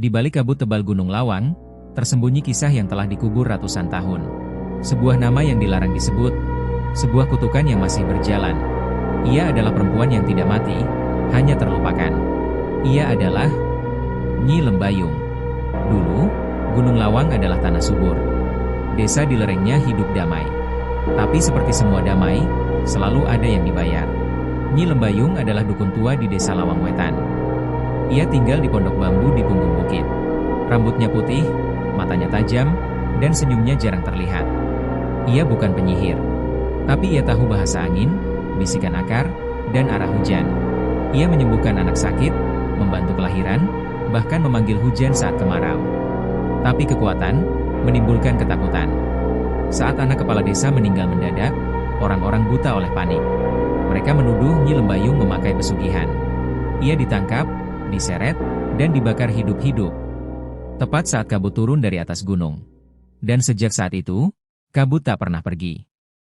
Di balik kabut tebal Gunung Lawang, tersembunyi kisah yang telah dikubur ratusan tahun. Sebuah nama yang dilarang disebut, sebuah kutukan yang masih berjalan. Ia adalah perempuan yang tidak mati, hanya terlupakan. Ia adalah Nyi Lembayung. Dulu, Gunung Lawang adalah tanah subur. Desa di lerengnya hidup damai. Tapi seperti semua damai, selalu ada yang dibayar. Nyi Lembayung adalah dukun tua di desa Lawang Wetan. Ia tinggal di pondok bambu di punggung bukit. Rambutnya putih, matanya tajam, dan senyumnya jarang terlihat. Ia bukan penyihir, tapi ia tahu bahasa angin, bisikan akar, dan arah hujan. Ia menyembuhkan anak sakit, membantu kelahiran, bahkan memanggil hujan saat kemarau. Tapi kekuatan menimbulkan ketakutan. Saat anak kepala desa meninggal mendadak, orang-orang buta oleh panik. Mereka menuduh Nyi Lembayung memakai pesugihan. Ia ditangkap, diseret, dan dibakar hidup-hidup. Tepat saat kabut turun dari atas gunung. Dan sejak saat itu, kabut tak pernah pergi.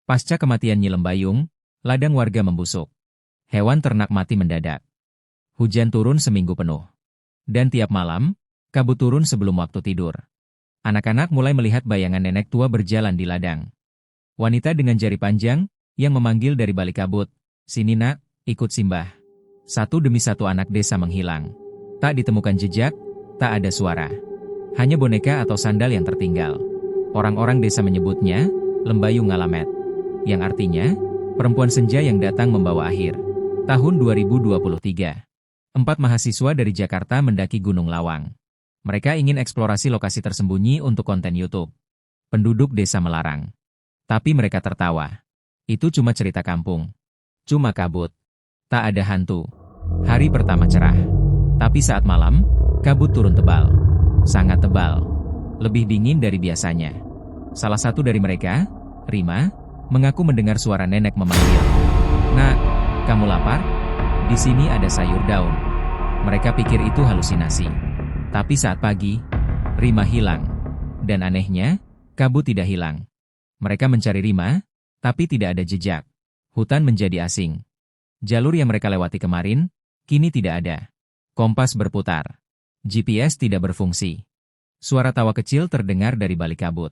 Pasca kematian Nyi Lembayung, ladang warga membusuk. Hewan ternak mati mendadak. Hujan turun seminggu penuh. Dan tiap malam, kabut turun sebelum waktu tidur. Anak-anak mulai melihat bayangan nenek tua berjalan di ladang. Wanita dengan jari panjang, yang memanggil dari balik kabut, "Sini nak, ikut Simbah." Satu demi satu anak desa menghilang. Tak ditemukan jejak, tak ada suara. Hanya boneka atau sandal yang tertinggal. Orang-orang desa menyebutnya Lembayung Ngalamet, yang artinya perempuan senja yang datang membawa akhir. Tahun 2023, 4 mahasiswa dari Jakarta mendaki Gunung Lawang. Mereka ingin eksplorasi lokasi tersembunyi untuk konten YouTube. Penduduk desa melarang. Tapi mereka tertawa. Itu cuma cerita kampung. Cuma kabut. Tak ada hantu. Hari pertama cerah. Tapi saat malam, kabut turun tebal. Sangat tebal. Lebih dingin dari biasanya. Salah satu dari mereka, Rima, mengaku mendengar suara nenek memanggil. "Nak, kamu lapar? Di sini ada sayur daun." Mereka pikir itu halusinasi. Tapi saat pagi, Rima hilang. Dan anehnya, kabut tidak hilang. Mereka mencari Rima, tapi tidak ada jejak. Hutan menjadi asing. Jalur yang mereka lewati kemarin, kini tidak ada. Kompas berputar. GPS tidak berfungsi. Suara tawa kecil terdengar dari balik kabut.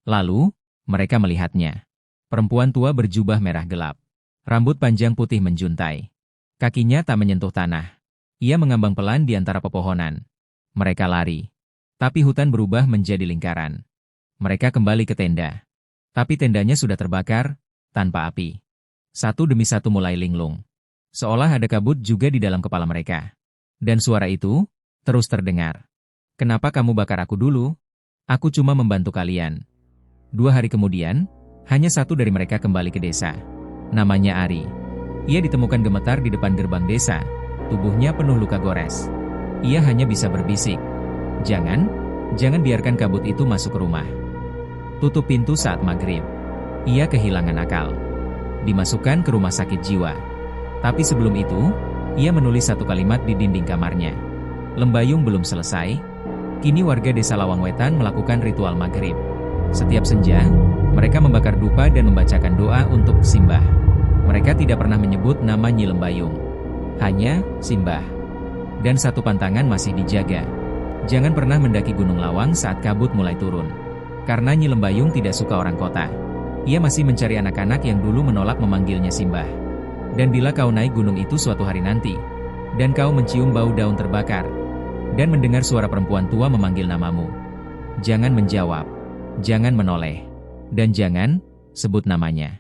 Lalu, mereka melihatnya. Perempuan tua berjubah merah gelap. Rambut panjang putih menjuntai. Kakinya tak menyentuh tanah. Ia mengambang pelan di antara pepohonan. Mereka lari. Tapi hutan berubah menjadi lingkaran. Mereka kembali ke tenda. Tapi tendanya sudah terbakar, tanpa api. Satu demi satu mulai linglung. Seolah ada kabut juga di dalam kepala mereka. Dan suara itu terus terdengar. "Kenapa kamu bakar aku dulu? Aku cuma membantu kalian." 2 hari kemudian, hanya satu dari mereka kembali ke desa. Namanya Ari. Ia ditemukan gemetar di depan gerbang desa. Tubuhnya penuh luka gores. Ia hanya bisa berbisik, Jangan biarkan kabut itu masuk ke rumah." Tutup pintu saat maghrib. Ia kehilangan akal. Dimasukkan ke rumah sakit jiwa. Tapi sebelum itu, ia menulis satu kalimat di dinding kamarnya. Lembayung belum selesai. Kini warga desa Lawang Wetan melakukan ritual maghrib. Setiap senja, mereka membakar dupa dan membacakan doa untuk Simbah. Mereka tidak pernah menyebut nama Nyi Lembayung. Hanya Simbah. Dan satu pantangan masih dijaga. Jangan pernah mendaki Gunung Lawang saat kabut mulai turun. Karena Nyi Lembayung tidak suka orang kota. Ia masih mencari anak-anak yang dulu menolak memanggilnya Simbah. Dan bila kau naik gunung itu suatu hari nanti, dan kau mencium bau daun terbakar, dan mendengar suara perempuan tua memanggil namamu, jangan menjawab, jangan menoleh, dan jangan sebut namanya.